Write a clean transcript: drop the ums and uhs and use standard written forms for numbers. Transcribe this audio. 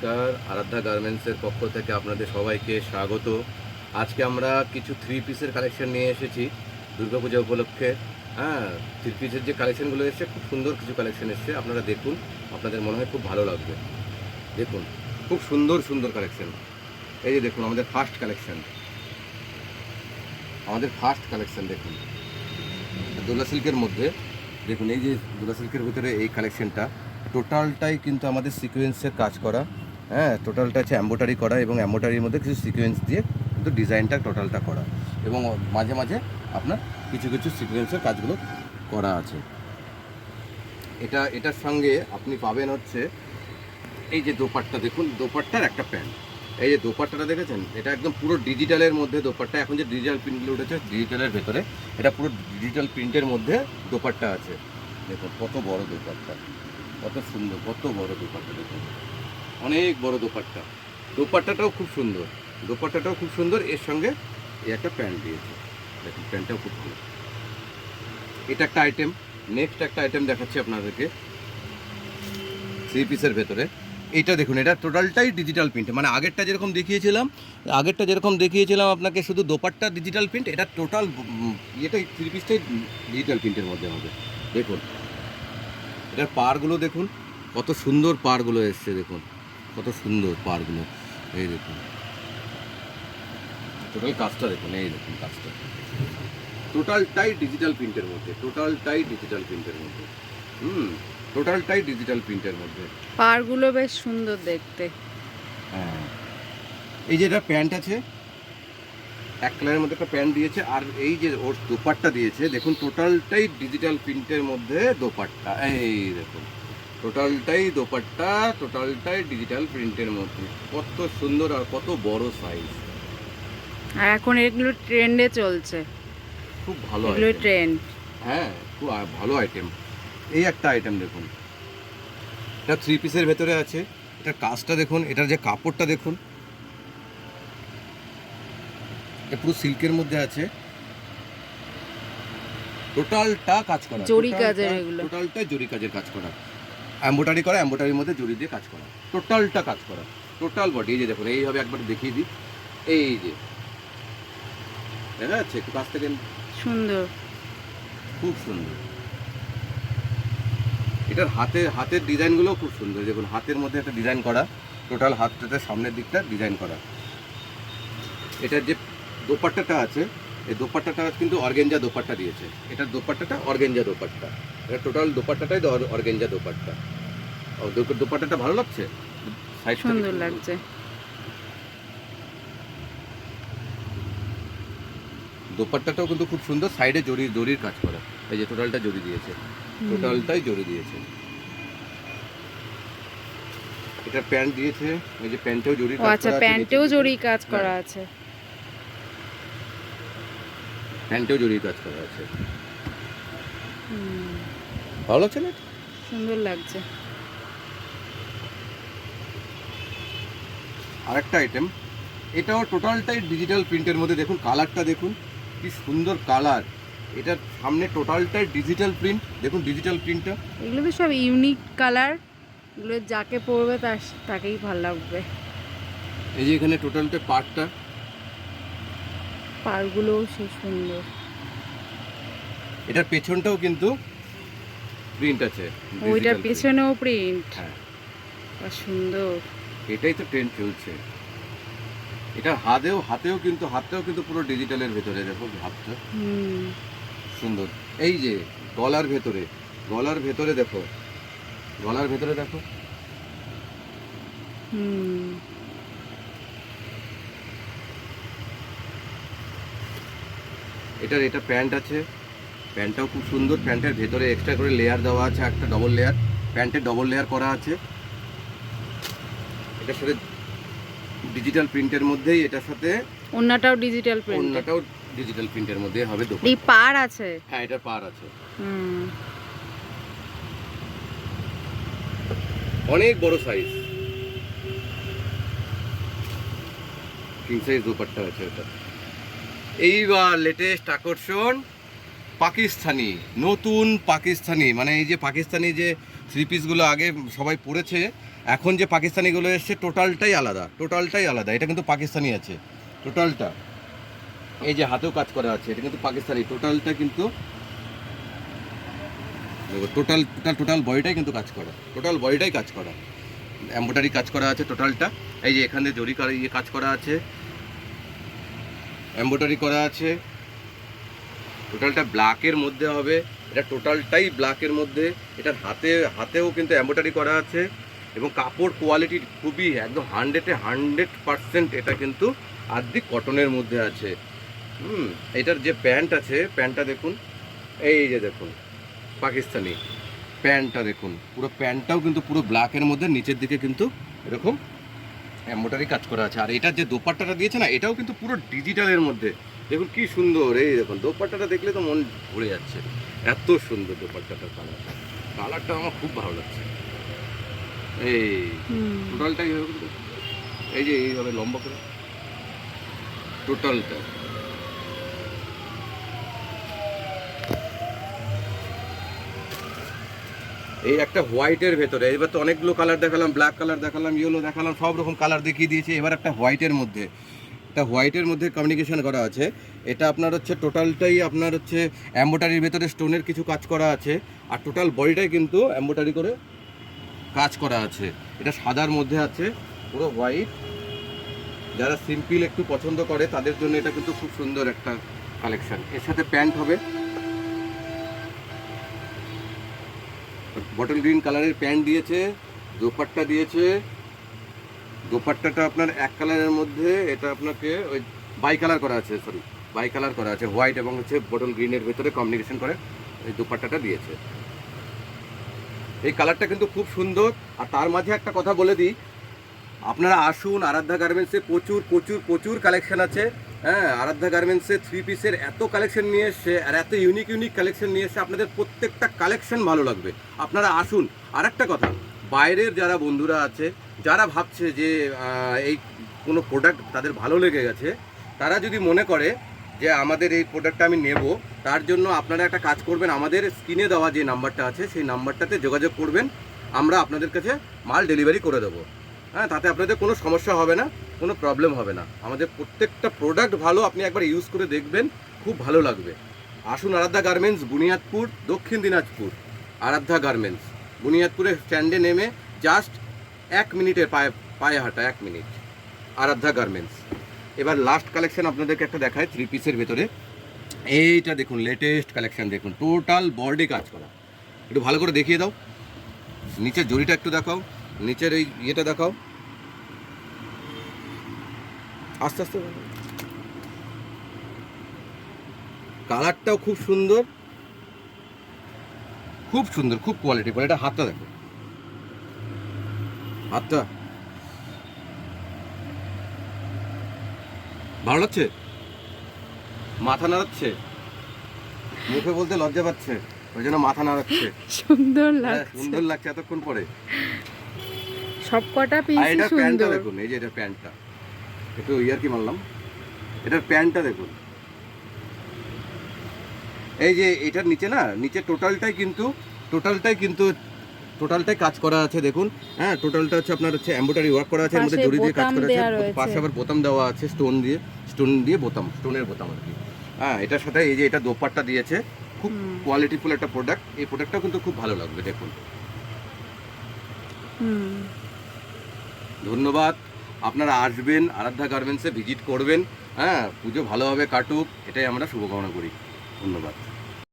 নমস্কার, আরাধ্যা গার্মেন্টসের পক্ষ থেকে আপনাদের সবাইকে স্বাগত। আজকে আমরা কিছু থ্রি পিসের কালেকশন নিয়ে এসেছি দুর্গাপূজা উপলক্ষে। হ্যাঁ, থ্রি পিসের যে কালেকশনগুলো এসছে খুব সুন্দর কিছু কালেকশন এসছে, আপনারা দেখুন, আপনাদের মনে হয় খুব ভালো লাগবে। দেখুন, খুব সুন্দর সুন্দর কালেকশন। এই যে দেখুন আমাদের ফার্স্ট কালেকশন, দেখুন দোলা সিল্কের মধ্যে। দেখুন এই যে দোলা সিল্কের ভিতরে এই কালেকশনটা টোটালটাই কিন্তু আমাদের সিকোয়েন্সের কাজ করা। হ্যাঁ, টোটালটা হচ্ছে এম্বোটারি করা এবং এম্বোটারির মধ্যে কিছু সিকোয়েন্স দিয়ে কিন্তু ডিজাইনটা টোটালটা করা, এবং মাঝে মাঝে আপনার কিছু কিছু সিকোয়েন্সের কাজগুলো করা আছে। এটার সঙ্গে আপনি পাবেন হচ্ছে এই যে দোপাট্টা, দেখুন দোপাট্টার একটা প্যান্ট। এই যে দোপাট্টাটা দেখেছেন, এটা একদম পুরো ডিজিটালের মধ্যে দোপাট্টা। এখন যে ডিজিটাল প্রিন্টগুলো উঠেছে ডিজিটালের ভেতরে, এটা পুরো ডিজিটাল প্রিন্টের মধ্যে দোপাট্টা আছে। দেখুন কত বড় দোপাট্টা, কত সুন্দর, কত বড় দোপাট্টা। দেখুন অনেক বড় দোপাট্টা। দোপাট্টাটাও খুব সুন্দর। এর সঙ্গে এই একটা প্যান্ট দিয়েছে, দেখুন প্যান্টটাও খুব ভালো। এটা একটা আইটেম। নেক্সট একটা আইটেম দেখাচ্ছি আপনাদেরকে থ্রি পিসের ভেতরে। এইটা দেখুন, এটা টোটালটাই ডিজিটাল প্রিন্ট। মানে আগেরটা যেরকম দেখিয়েছিলাম আপনাকে শুধু দোপাট্টা ডিজিটাল প্রিন্ট, এটা টোটাল ইয়েটাই থ্রি পিসটাই ডিজিটাল প্রিন্টের মধ্যে হবে। দেখুন এটার পাড়গুলো দেখুন, কত সুন্দর পাড়গুলো এসছে। দেখুন কত সুন্দর পাড়গুলো। এই দেখুন টোটাল কাজটা দেখুন, এই দেখুন কাজটা টোটালটাই ডিজিটাল প্রিন্টের মধ্যে, টোটালটাই ডিজিটাল প্রিন্টের মধ্যে। পাড়গুলো বেশ সুন্দর দেখতে। হ্যাঁ, এই যে এটা প্যান্ট আছে, এক কালারের মধ্যে একটা প্যান্ট দিয়েছে, আর এই যে ওর দোপাট্টা দিয়েছে দেখুন, টোটালটাই ডিজিটাল প্রিন্টের মধ্যে দোপাট্টা। এই দেখুন টোটালটাই দোপাট্টা, টোটালটাই ডিজিটাল প্রিন্টের মধ্যে। কত সুন্দর আর কত বড় সাইজ। আর এখন এগুলো ট্রেন্ডে চলছে, খুব ভালো এগুলো আইটেম। ট্রেন্ড। হ্যাঁ, খুব ভালো আইটেম। এই একটা আইটেম দেখুন, এটা থ্রি পিসের ভেতরে আছে। এটার কাজটা দেখুন, এটার যে কাপড়টা দেখুন, এটা পুরো সিল্কের মধ্যে আছে। টোটালটা কাজ করা, জরি কাজের এগুলো, টোটালটা জরি কাজের কাজ করা, এম্বোটারি করা, এম্বোটারির মধ্যে জরি দিয়ে কাজ করা, টোটালটা কাজ করা, টোটাল বডি। এই যে দেখুন, এইভাবে একবার দেখিয়ে দিই, এই যে দেখা যাচ্ছে একটু কাছ থেকে, সুন্দর, খুব সুন্দর। এটার হাতের ডিজাইনগুলো খুব সুন্দর। দেখুন হাতের মধ্যে একটা ডিজাইন করা, টোটাল হাতটাতে সামনের দিকটা ডিজাইন করা। এটার যে দোপাট্টাটা আছে, এই দোপাট্টাটা কিন্তু অর্গেঞ্জা দোপাট্টা দিয়েছে। এটার দোপাট্টাটা অর্গেঞ্জা দোপাট্টা, এটা টোটাল দোপাট্টাটাই অর্গেঞ্জা দোপাট্টা। দোপাট্টাটা ভালো লাগছে, সুন্দর লাগছে। দোপাট্টাটাও কিন্তু খুব সুন্দর, সাইডে জরির কাজ করা। এই যে টোটালটা জরি দিয়েছে, টোটালটাই জরি দিয়েছে। এটা প্যান্ট দিয়েছে, এই যে প্যান্টেও জরির কাজ করা আছে। আচ্ছা, প্যান্টেও জরি কাজ করা আছে, প্যান্টেও জরির কাজ করা আছে। ভালো লাগছে না? সুন্দর লাগছে। আরেকটা আইটেম, এটাও টোটালটাই ডিজিটাল প্রিন্টের মধ্যে। দেখুন কালারটা দেখুন, কি সুন্দর কালার। এটার সামনে টোটালটাই ডিজিটাল প্রিন্ট। দেখুন ডিজিটাল প্রিন্টটা, এগুলো তো সব ইউনিক কালার, এগুলো যাকে পরবে তাকেই ভালো লাগবে। এই যে এখানে টোটালটা পাড়গুলোও সে সুন্দর। এটার পেছনটাও কিন্তু প্রিন্ট আছে, ওইটার পেছনেও প্রিন্ট। হ্যাঁ, সুন্দর। এটাই তো ট্রেন্ড চলছে। এটা হাতেও কিন্তু পুরো ডিজিটালের ভেতরে। দেখো হাতটা সুন্দর। এই যে গলার ভেতরে দেখো, এটা প্যান্ট আছে, প্যান্টটাও খুব সুন্দর। প্যান্টের ভেতরে এক্সট্রা করে লেয়ার দেওয়া আছে, একটা ডবল লেয়ার, প্যান্টের ডবল লেয়ার করা আছে। এটার সাথে ডিজিটাল প্রিন্টের মধ্যেই, এটার সাথে ওন্নাটাও ডিজিটাল প্রিন্ট, ওন্নাটাও ডিজিটাল প্রিন্টের মধ্যে হবে। এই পাড় আছে, হ্যাঁ এটা পার আছে। অনেক বড় সাইজ, কিং সাইজ দোপাট্টা আছে এটা। এইবার লেটেস্ট আকর্ষণ, পাকিস্তানি, নতুন পাকিস্তানি। মানে এই যে পাকিস্তানি যে থ্রি পিসগুলো আগে সবাই পরেছে, এখন যে পাকিস্তানিগুলো এসছে টোটালটাই আলাদা, এটা কিন্তু পাকিস্তানি আছে টোটালটা। এই যে হাতেও কাজ করা আছে, এটা কিন্তু পাকিস্তানি টোটালটা, কিন্তু টোটাল বডিটাই কিন্তু কাজ করা, টোটাল বডিটাই কাজ করা, এমব্রয়ডারি কাজ করা আছে টোটালটা। এই যে এখানে জরি কাজ করা আছে, এমব্রয়ডারি করা আছে, টোটালটা ব্ল্যাকের মধ্যে হবে, এটা টোটালটাই ব্ল্যাকের মধ্যে। এটার হাতেও কিন্তু এমব্রয়ডারি করা আছে, এবং কাপড় কোয়ালিটি খুবই একদম 100% এটা কিন্তু আর্ধেক কটনের মধ্যে আছে। এটার যে প্যান্ট আছে, প্যান্টটা দেখুন, এই যে দেখুন পাকিস্তানি প্যান্টটা দেখুন, পুরো প্যান্টটাও কিন্তু পুরো ব্ল্যাকের মধ্যে, নিচের দিকে কিন্তু এরকম এমব্রয়ডারি কাজ করা আছে। আর এটার যে দোপাট্টাটা দিয়েছে না, এটাও কিন্তু পুরো ডিজিটালের মধ্যে, দেখুন কি সুন্দর। এই দেখুন দোপাট্টাটা দেখলে তো মন ভরে যাচ্ছে, এত সুন্দর দোপাট্টাটার কালারটা আমার খুব ভালো লাগছে। এই টোটালটাই এই যে এইভাবে লম্বা করে টোটালটা। এই একটা হোয়াইটের ভেতরে, এবার তো অনেকগুলো কালার দেখালাম, ব্ল্যাক কালার দেখালাম, ইয়েলো দেখালাম, সব রকম কালার দেখিয়ে দিয়েছি। এবার একটা হোয়াইটের মধ্যে, কমিউনিকেশন করা আছে। এটা আপনার হচ্ছে টোটালটাই আপনার হচ্ছে এমব্রয়ডারির ভেতরে স্টোনের কিছু কাজ করা আছে, আর টোটাল বডিটাই কিন্তু এমব্রয়ডারি করে কাজ করা আছে। এটা সাদার মধ্যে আছে, পুরো হোয়াইট। যারা সিম্পল একটু পছন্দ করে তাদের জন্য এটা কিন্তু খুব সুন্দর একটা কালেকশন। এর সাথে প্যান্ট হবে, বটল গ্রিন কালারের প্যান্ট দিয়েছে, দোপাট্টা দিয়েছে। দোপাট্টাটা আপনার এক কালারের মধ্যে, এটা আপনাকে ওই বাই কালার করা আছে, হোয়াইট এবং হচ্ছে বটল গ্রিনের ভেতরে কমিউনিকেশন করে এই দোপাট্টাটা দিয়েছে। এই কালারটা কিন্তু খুব সুন্দর। আর তার মাঝে একটা কথা বলে দিই, আপনারা আসুন, আরাধ্যা গার্মেন্টসে প্রচুর প্রচুর প্রচুর কালেকশন আছে। হ্যাঁ, আরাধ্যা গার্মেন্টসে 3 পিসের এত কালেকশন নিয়ে এসছে, আর এত ইউনিক কালেকশন নিয়ে এসছে, আপনাদের প্রত্যেকটা কালেকশন ভালো লাগবে। আপনারা আসুন। আর একটা কথা, বাইরের যারা বন্ধুরা আছে, যারা ভাবছে যে এই কোনো প্রোডাক্ট তাদের ভালো লেগে গেছে, তারা যদি মনে করে যে আমাদের এই প্রোডাক্টটা আমি নেব, তার জন্য আপনারা একটা কাজ করবেন, আমাদের স্ক্রিনে দেওয়া যে নাম্বারটা আছে সেই নাম্বারটাতে যোগাযোগ করবেন, আমরা আপনাদের কাছে মাল ডেলিভারি করে দেবো। হ্যাঁ, তাতে আপনাদের কোনো সমস্যা হবে না, কোনো প্রবলেম হবে না। আমাদের প্রত্যেকটা প্রোডাক্ট ভালো, আপনি একবার ইউজ করে দেখবেন, খুব ভালো লাগবে। আসুন আরাধ্যা গার্মেন্টস, বুনিয়াদপুর, দক্ষিণ দিনাজপুর। আরাধ্যা গার্মেন্টস বুনিয়াদপুরের স্ট্যান্ডে নেমে জাস্ট 1 মিনিটের পায়ে হাঁটা, 1 মিনিট। আরাধ্যা গার্মেন্টস। এবার লাস্ট কালেকশন আপনাদেরকে একটা দেখায় 3 পিসের ভেতরে। এইটা দেখুন, লেটেস্ট কালেকশন দেখুন, টোটাল বডি কাজ করা। একটু ভালো করে দেখিয়ে দাও, নিচের জরিটা একটু দেখাও, নিচের এই ইয়েটা দেখাও, আস্তে আস্তে। কালারটাও খুব সুন্দর, খুব সুন্দর, খুব কোয়ালিটি। এটা হাতটা দেখো, হাতটা ভালো লাগছে, মাথা নাড়াচ্ছে, মুখে বলতে লজ্জা পাচ্ছে, ওই জন্য মাথা নাড়াচ্ছে। সুন্দর লাগছে, সুন্দর লাগছে এতক্ষণ পরে। সব কটা পিস এটার প্যান্টটা সুন্দর। দেখুন, এই যে এটার প্যান্টটা একটু কি মারলাম, এটার প্যান্টটা দেখুন। এই যে এটার নিচে না, নিচে টোটালটাই কাজ করা আছে দেখুন। হ্যাঁ, টোটালটা হচ্ছে আপনার হচ্ছে এমব্রয়ডারি ওয়ার্ক করা আছে, এর মধ্যে জরি দিয়ে কাজ করা আছে, পাশে আবার বোতাম দেওয়া আছে, স্টোনের বোতাম আর কি। হ্যাঁ, এটার সাথে এই যে এটা দোপাট্টা দিয়েছে, খুব কোয়ালিটিফুল একটা প্রোডাক্ট। এই প্রোডাক্টটাও কিন্তু খুব ভালো লাগবে, দেখুন। ধন্যবাদ। আপনারা আসবেন, আরাধ্যা গার্মেন্টসে ভিজিট করবেন। হ্যাঁ, পুজো ভালোভাবে কাটুক, এটাই আমরা শুভকামনা করি। ধন্যবাদ।